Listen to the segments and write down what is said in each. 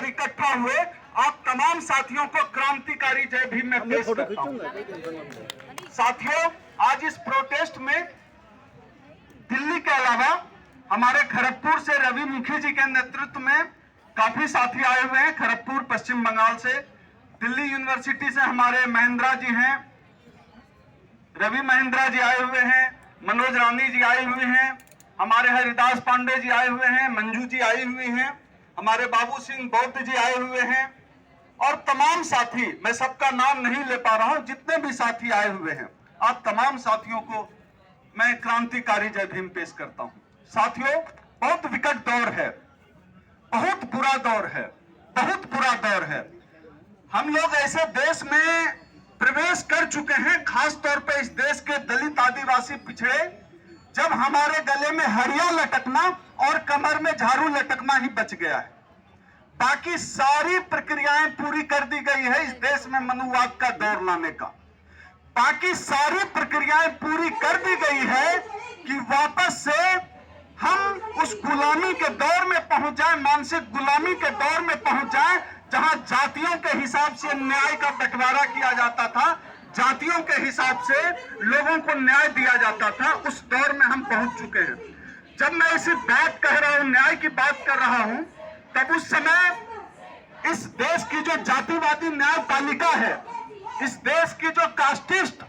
पर इकट्ठा हुए आप तमाम साथियों को क्रांतिकारी जय भीम में पेश करता हूं। साथियों, आज इस प्रोटेस्ट में दिल्ली के अलावा हमारे खड़गपुर से रवि मुखी जी के नेतृत्व में काफी साथी आए हुए हैं। खड़गपुर पश्चिम बंगाल से, दिल्ली यूनिवर्सिटी से हमारे महेंद्रा जी हैं, रवि महेंद्रा जी आए हुए हैं, मनोज रानी जी आए हुए हैं, हमारे हरिदास पांडे जी आए हुए हैं, मंजू जी आई हुई हैं, हमारे बाबू सिंह बौद्ध जी आए हुए हैं और तमाम साथी, मैं सबका नाम नहीं ले पा रहा हूं, जितने भी साथी आए हुए हैं, आप तमाम साथियों को मैं क्रांतिकारी जय भीम पेश करता हूं। साथियों, बहुत विकट दौर है, बहुत बुरा दौर है, बहुत बुरा दौर है। हम लोग ऐसे देश में प्रवेश कर चुके हैं, खास तौर पे इस देश के दलित आदिवासी पिछड़े, जब हमारे गले में हरिया लटकना और कमर में झाड़ू लटकना ही बच गया है। बाकी सारी प्रक्रियाएं पूरी कर दी गई है इस देश में मनुवाद का दौर लाने का। बाकी सारी प्रक्रियाएं पूरी कर दी गई है कि वापस से हम उस गुलामी के दौर में पहुंच जाएं, मानसिक गुलामी के दौर में पहुंच जाएं, जहां जातियों के हिसाब से न्याय का बंटवारा किया जाता था, जातियों के हिसाब से लोगों को न्याय दिया जाता था। उस दौर में हम पहुंच चुके हैं। जब मैं इसी बात कह रहा हूं, न्याय की बात कर रहा हूं, तब उस समय इस देश की जो जातिवादी न्यायपालिका है, इस देश की जो कास्टिस्ट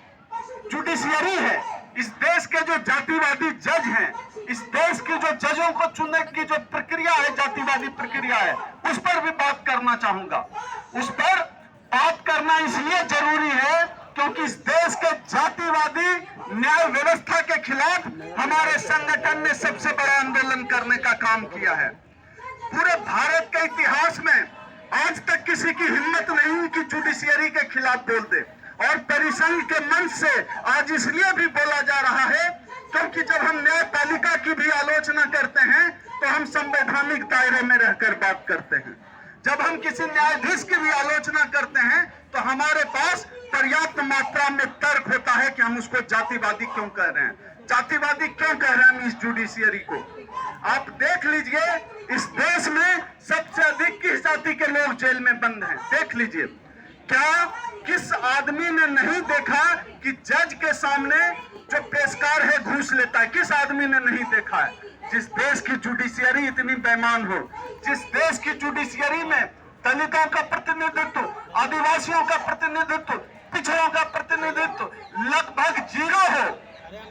जुडिशियरी है, इस देश के जो जातिवादी जज हैं, इस देश की जो जजों को चुनने की जो प्रक्रिया है, जातिवादी प्रक्रिया है, उस पर भी बात करना चाहूंगा। उस पर बात करना इसलिए जरूरी है क्योंकि इस देश के जातिवादी न्याय व्यवस्था के खिलाफ हमारे संगठन ने सबसे बड़ा आंदोलन करने का काम किया है। पूरे भारत के इतिहास में आज तक किसी की हिम्मत नहीं हुई कि जुडिशियरी के खिलाफ बोल दे, और परिसंघ के मंच से आज इसलिए भी बोला जा रहा है क्योंकि जब हम न्यायपालिका की भी आलोचना करते हैं तो हम संवैधानिक दायरे में रहकर बात करते हैं। जब हम किसी न्यायाधीश की भी आलोचना करते हैं तो हमारे पास पर्याप्त मात्रा में तर्क होता है कि हम उसको जातिवादी क्यों कह रहे हैं, जातिवादी क्यों कह रहे हैं हम इस जुडिशियरी को। आप देख लीजिए, इस देश में सबसे अधिक किस जाति के लोग जेल में बंद हैं, देख लीजिए। क्या किस आदमी ने नहीं देखा कि जज के सामने जो पेशकार है घूस लेता है? किस आदमी ने नहीं देखा है? जिस देश की जुडिशियरी इतनी बेईमान हो, जिस देश की जुडिशियरी में दलितों का प्रतिनिधित्व, आदिवासियों का प्रतिनिधित्व, पिछड़ों का प्रतिनिधित्व लगभग जीरो हो,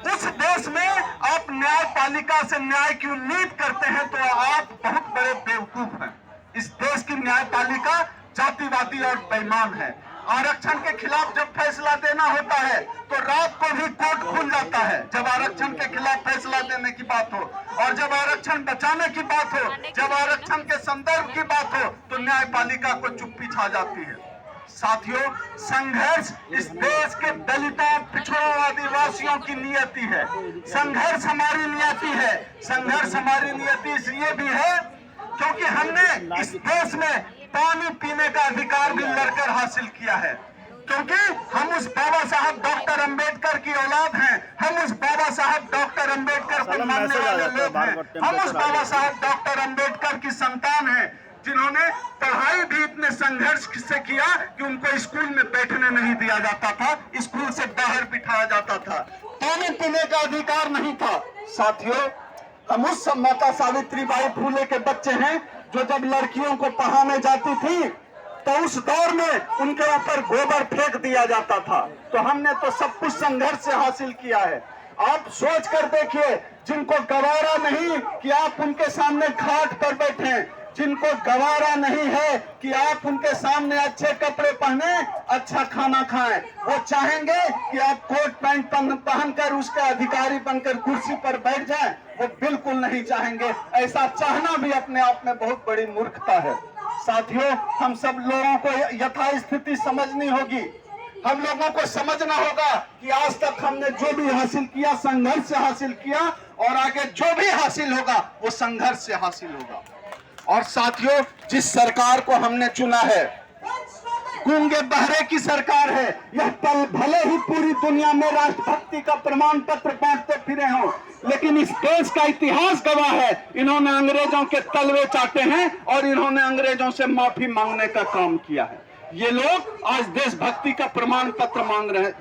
उस देश में आप न्यायपालिका से न्याय की उम्मीद करते हैं तो आप बहुत बड़े बेवकूफ हैं। इस देश की न्यायपालिका जातिवादी और बेईमान है। आरक्षण के खिलाफ जब फैसला देना होता है तो रात को भी कोर्ट खुल जाता है, जब आरक्षण के खिलाफ फैसला देने की बात हो, और जब आरक्षण बचाने की बात हो, जब आरक्षण के संदर्भ की बात हो तो न्यायपालिका को चुप्पी छा जाती है। साथियों, संघर्ष इस देश के दलितों, पिछड़ों, आदिवासियों की नियति है। संघर्ष हमारी नियति है। संघर्ष हमारी नियति इसलिए भी है क्योंकि हमने इस देश में पानी पीने का अधिकार भी लड़कर हासिल किया है, क्योंकि हम उस बाबा साहब डॉक्टर अंबेडकर की औलाद हैं, हम उस बाबा साहब डॉक्टर अंबेडकर को मानने वाले लोग हैं, हम उस बाबा साहब डॉक्टर अंबेडकर की संतान हैं, जिन्होंने पढ़ाई भी इतने संघर्ष से किया कि उनको स्कूल में बैठने नहीं दिया जाता था, स्कूल से बाहर बिठाया जाता था, पानी पीने का अधिकार नहीं था। साथियों, हम उस माता सावित्रीबाई फूले के बच्चे हैं जो जब लड़कियों को पढ़ाने जाती थी तो उस दौर में उनके ऊपर गोबर फेंक दिया जाता था। तो हमने तो सब कुछ संघर्ष से हासिल किया है। आप सोच कर देखिए, जिनको गवारा नहीं कि आप उनके सामने खाट पर बैठे, जिनको गवारा नहीं है कि आप उनके सामने अच्छे कपड़े पहने, अच्छा खाना खाएं, वो चाहेंगे कि आप कोट पैंट पहनकर उसके अधिकारी बनकर कुर्सी पर बैठ जाएं? वो बिल्कुल नहीं चाहेंगे। ऐसा चाहना भी अपने आप में बहुत बड़ी मूर्खता है। साथियों, हम सब लोगों को यथास्थिति समझनी होगी। हम लोगों को समझना होगा कि आज तक हमने जो भी हासिल किया संघर्ष से हासिल किया, और आगे जो भी हासिल होगा वो संघर्ष से हासिल होगा। और साथियों, जिस सरकार को हमने चुना है, गूंगे बहरे की सरकार है। यह पल भले ही पूरी दुनिया में राष्ट्रभक्ति का प्रमाण पत्र बांटते फिरे हों, लेकिन इस देश का इतिहास गवाह है, इन्होंने अंग्रेजों के तलवे चाटे हैं और इन्होंने अंग्रेजों से माफी मांगने का काम किया है। ये लोग आज देशभक्ति का प्रमाण पत्र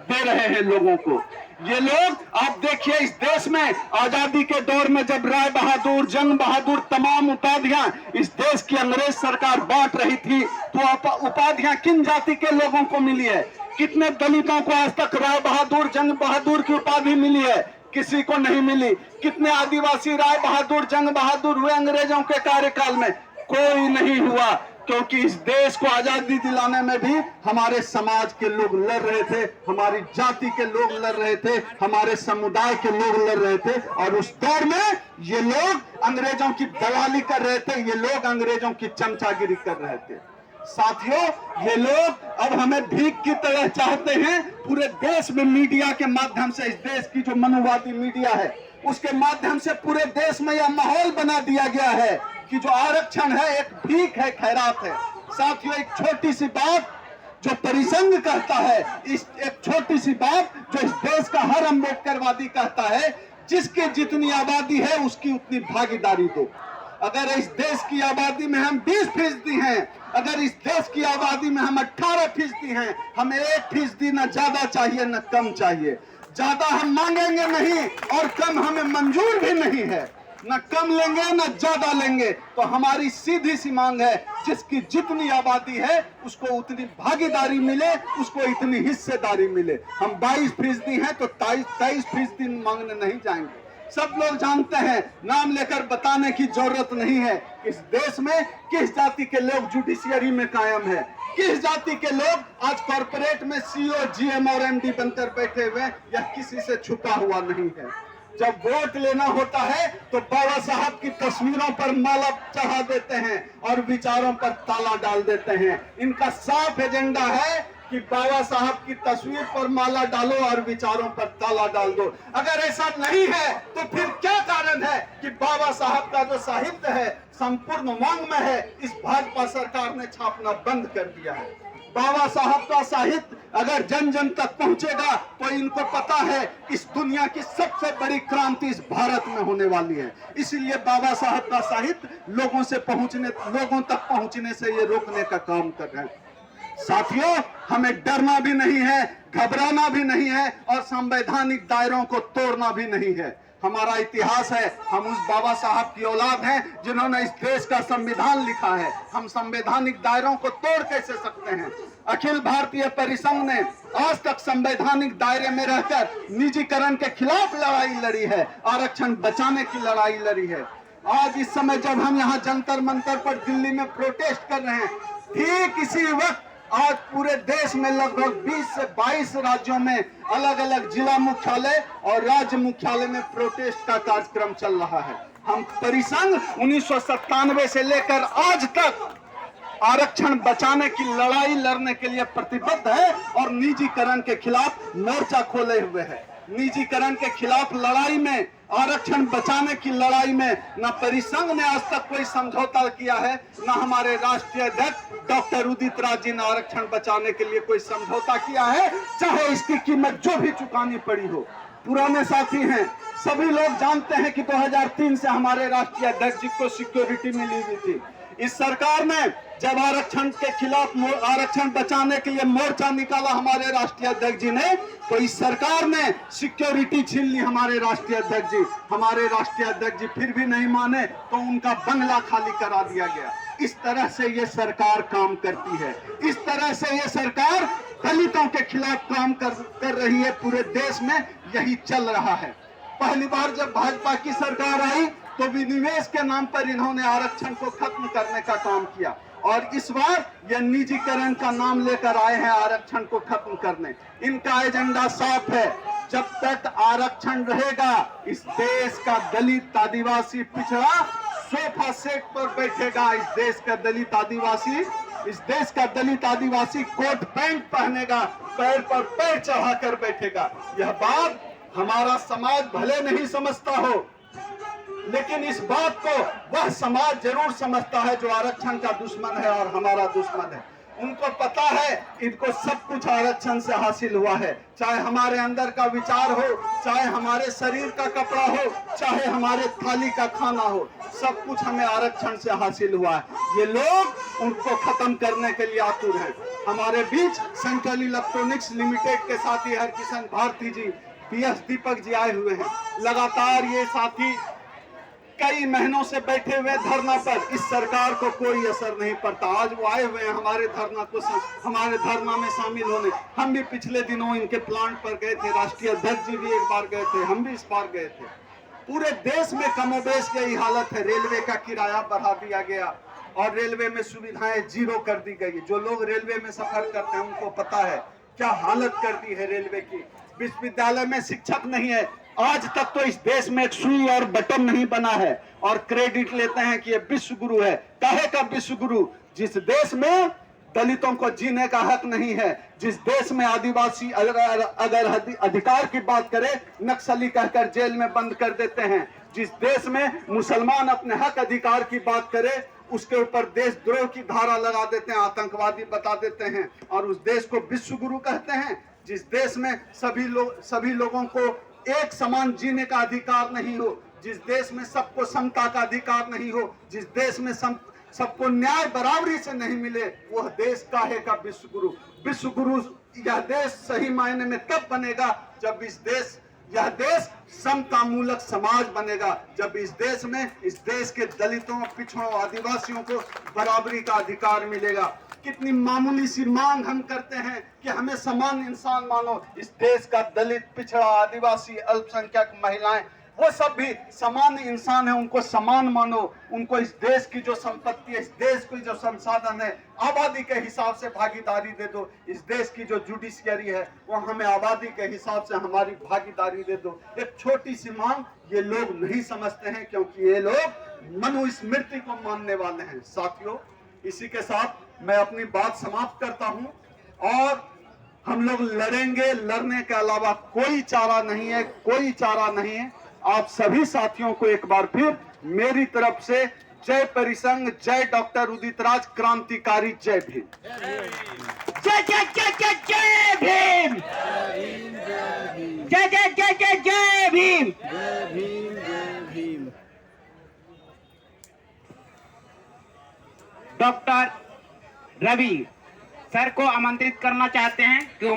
दे रहे हैं लोगों को। ये लोग, आप देखिए, इस देश में आजादी के दौर में जब राय बहादुर, जंग बहादुर, तमाम उपाधियां इस देश की अंग्रेज सरकार बांट रही थी, तो उपाधियां किन जाति के लोगों को मिली है? कितने दलितों को आज तक राय बहादुर, जंग बहादुर की उपाधि मिली है? किसी को नहीं मिली। कितने आदिवासी राय बहादुर, जंग बहादुर हुए अंग्रेजों के कार्यकाल में? कोई नहीं हुआ, क्योंकि इस देश को आजादी दिलाने में भी हमारे समाज के लोग लड़ रहे थे, हमारी जाति के लोग लड़ रहे थे, हमारे समुदाय के लोग लड़ रहे थे। और उस दौर में ये लोग अंग्रेजों की दलाली कर रहे थे, ये लोग अंग्रेजों की चमचागिरी कर रहे थे। साथियों, ये लोग अब हमें भीख की तरह चाहते हैं। पूरे देश में मीडिया के माध्यम से, इस देश की जो मनुवादी मीडिया है उसके माध्यम से पूरे देश में यह माहौल बना दिया गया है कि जो आरक्षण है एक भीख है, खैरात है। साथियों, एक छोटी सी बात जो परिसंघ कहता है, इस एक छोटी सी बात जो इस देश का हर अम्बेडकरवादी कहता है, जिसकी जितनी आबादी है उसकी उतनी भागीदारी दो। अगर इस देश की आबादी में हम 20% हैं, अगर इस देश की आबादी में हम 18% हैं, हमें 1% न ज्यादा चाहिए न कम चाहिए। ज्यादा हम मांगेंगे नहीं और कम हमें मंजूर भी नहीं है। न कम लेंगे न ज्यादा लेंगे। तो हमारी सीधी सी मांग है, जिसकी जितनी आबादी है उसको उतनी भागीदारी मिले, उसको इतनी हिस्सेदारी मिले। हम 22% हैं तो 23% मांगने नहीं जाएंगे। सब लोग जानते हैं, नाम लेकर बताने की जरूरत नहीं है, इस देश में किस जाति के लोग जुडिशियरी में कायम है, किस जाति के लोग आज कॉर्पोरेट में CEO, GM और MD बनकर बैठे हुए, या किसी से छुपा हुआ नहीं है। जब वोट लेना होता है तो बाबा साहब की तस्वीरों पर माला चढ़ा देते हैं और विचारों पर ताला डाल देते हैं। इनका साफ एजेंडा है कि बाबा साहब की तस्वीर पर माला डालो और विचारों पर ताला डाल दो। अगर ऐसा नहीं है तो फिर क्या कारण है कि बाबा साहब का जो साहित्य है संपूर्ण वाङ्मय है, इस भाजपा सरकार ने छापना बंद कर दिया है। बाबा साहब का साहित्य अगर जन जन तक पहुंचेगा तो इनको पता है इस दुनिया की सबसे बड़ी क्रांति इस भारत में होने वाली है। इसलिए बाबा साहब का साहित्य लोगों तक पहुंचने से ये रोकने का काम कर रहे हैं। साथियों, हमें डरना भी नहीं है, घबराना भी नहीं है और संवैधानिक दायरों को तोड़ना भी नहीं है। हमारा इतिहास है, हम उस बाबा साहब की औलाद हैं जिन्होंने इस देश का संविधान लिखा है। हम संवैधानिक दायरों को तोड़ कैसे सकते हैं? अखिल भारतीय परिसंघ ने आज तक संवैधानिक दायरे में रहकर निजीकरण के खिलाफ लड़ाई लड़ी है, आरक्षण बचाने की लड़ाई लड़ी है। आज इस समय जब हम यहाँ जंतर मंतर पर दिल्ली में प्रोटेस्ट कर रहे हैं, ठीक इसी वक्त आज पूरे देश में लगभग 20 से 22 राज्यों में अलग अलग जिला मुख्यालय और राज्य मुख्यालय में प्रोटेस्ट का कार्यक्रम चल रहा है। हम परिसंघ 1997 से लेकर आज तक आरक्षण बचाने की लड़ाई लड़ने के लिए प्रतिबद्ध है और निजीकरण के खिलाफ मोर्चा खोले हुए है। निजीकरण के खिलाफ लड़ाई में, आरक्षण बचाने की लड़ाई में न परिसंघ ने आज तक कोई समझौता किया है, न हमारे राष्ट्रीय अध्यक्ष डॉक्टर उदित राज जी ने आरक्षण बचाने के लिए कोई समझौता किया है, चाहे इसकी कीमत जो भी चुकानी पड़ी हो। पुराने साथी हैं, सभी लोग जानते हैं कि 2003 से हमारे राष्ट्रीय अध्यक्ष जी को सिक्योरिटी मिली हुई थी। इस सरकार ने जब आरक्षण के खिलाफ, आरक्षण बचाने के लिए मोर्चा निकाला हमारे राष्ट्रीय अध्यक्ष जी ने, तो इस सरकार ने सिक्योरिटी छीन ली हमारे राष्ट्रीय अध्यक्ष जी। हमारे राष्ट्रीय अध्यक्ष जी फिर भी नहीं माने तो उनका बंगला खाली करा दिया गया। इस तरह से ये सरकार काम करती है, इस तरह से ये सरकार दलितों के खिलाफ काम कर रही है। पूरे देश में यही चल रहा है। पहली बार जब भाजपा की सरकार आई तो विनिवेश के नाम पर इन्होंने आरक्षण को खत्म करने का काम किया, और इस बार यह निजीकरण का नाम लेकर आए हैं आरक्षण को खत्म करने। इनका एजेंडा साफ है, जब तक आरक्षण रहेगा इस देश का दलित आदिवासी पिछड़ा सोफा सेट पर बैठेगा। इस देश का दलित आदिवासी कोट पैंट पहनेगा, पैर पर पैर चढ़ाकर बैठेगा। यह बात हमारा समाज भले नहीं समझता हो, लेकिन इस बात को वह समाज जरूर समझता है जो आरक्षण का दुश्मन है और हमारा दुश्मन है। उनको पता है इनको सब कुछ आरक्षण से हासिल हुआ है, चाहे हमारे अंदर का विचार हो, चाहे हमारे शरीर का कपड़ा हो, चाहे हमारे थाली का खाना हो, सब कुछ हमें आरक्षण से हासिल हुआ है। ये लोग उनको खत्म करने के लिए आतुर हैं। हमारे बीच सेंट्रल इलेक्ट्रॉनिक्स लिमिटेड के साथी हरकिशन भारती जी, PS दीपक जी आए हुए हैं। लगातार ये साथी कई महीनों से बैठे हुए धरना पर, इस सरकार को कोई असर नहीं पड़ता। आज वो आए हुए हैं हमारे धरना में शामिल होने। हम भी पिछले दिनों इनके प्लांट पर गए थे, राष्ट्रीय अध्यक्ष जी भी एक बार गए थे, हम भी इस बार गए थे। पूरे देश में कमोबेश यही हालत है। रेलवे का किराया बढ़ा दिया गया और रेलवे में सुविधाएं जीरो कर दी गई। जो लोग रेलवे में सफर करते हैं उनको पता है क्या हालत कर दी है रेलवे की। विश्वविद्यालय में शिक्षक नहीं है। आज तक तो इस देश में एक सुई और बटन नहीं बना है और क्रेडिट लेते हैं कि ये विश्व गुरु है। काहे का विश्व गुरु? जिस देश में दलितों को जीने का हक नहीं है, जिस देश में आदिवासी अगर अधिकार की बात करे नक्सली कहकर जेल में बंद कर देते हैं, जिस देश में मुसलमान अपने हक अधिकार की बात करे उसके ऊपर देशद्रोह की धारा लगा देते हैं, आतंकवादी बता देते हैं और उस देश को विश्व गुरु कहते हैं। जिस देश में सभी लोगों को एक समान जीने का अधिकार नहीं हो, जिस देश में सबको समता का अधिकार नहीं हो, जिस देश में सबको न्याय बराबरी से नहीं मिले, वह देश काहे का विश्व गुरु? विश्व गुरु यह देश सही मायने में तब बनेगा जब यह देश समता मूलक समाज बनेगा, जब इस देश के दलितों, पिछड़ों, आदिवासियों को बराबरी का अधिकार मिलेगा। कितनी मामूली सी मांग हम करते हैं कि हमें समान इंसान मानो। इस देश का दलित, पिछड़ा, आदिवासी, अल्पसंख्यक, महिलाएं, वो सब भी समान इंसान है, उनको समान मानो। उनको इस देश की जो संपत्ति है, इस देश की जो संसाधन है, आबादी के हिसाब से भागीदारी दे दो। इस देश की जो जुडिशियरी है वो हमें आबादी के हिसाब से हमारी भागीदारी दे दो। एक छोटी सी मांग ये लोग नहीं समझते हैं क्योंकि ये लोग मनुस्मृति को मानने वाले हैं। साथियों, इसी के साथ मैं अपनी बात समाप्त करता हूं और हम लोग लड़ेंगे। लड़ने के अलावा कोई चारा नहीं है, कोई चारा नहीं है। आप सभी साथियों को एक बार फिर मेरी तरफ से जय परिसंघ, जय डॉक्टर उदित राज, क्रांतिकारी जय भीम। जय जय जय जय जय भीम, जय जय जय जय जय भीम, जय भीम, जय भीम। डॉक्टर रवि सर को आमंत्रित करना चाहते हैं कि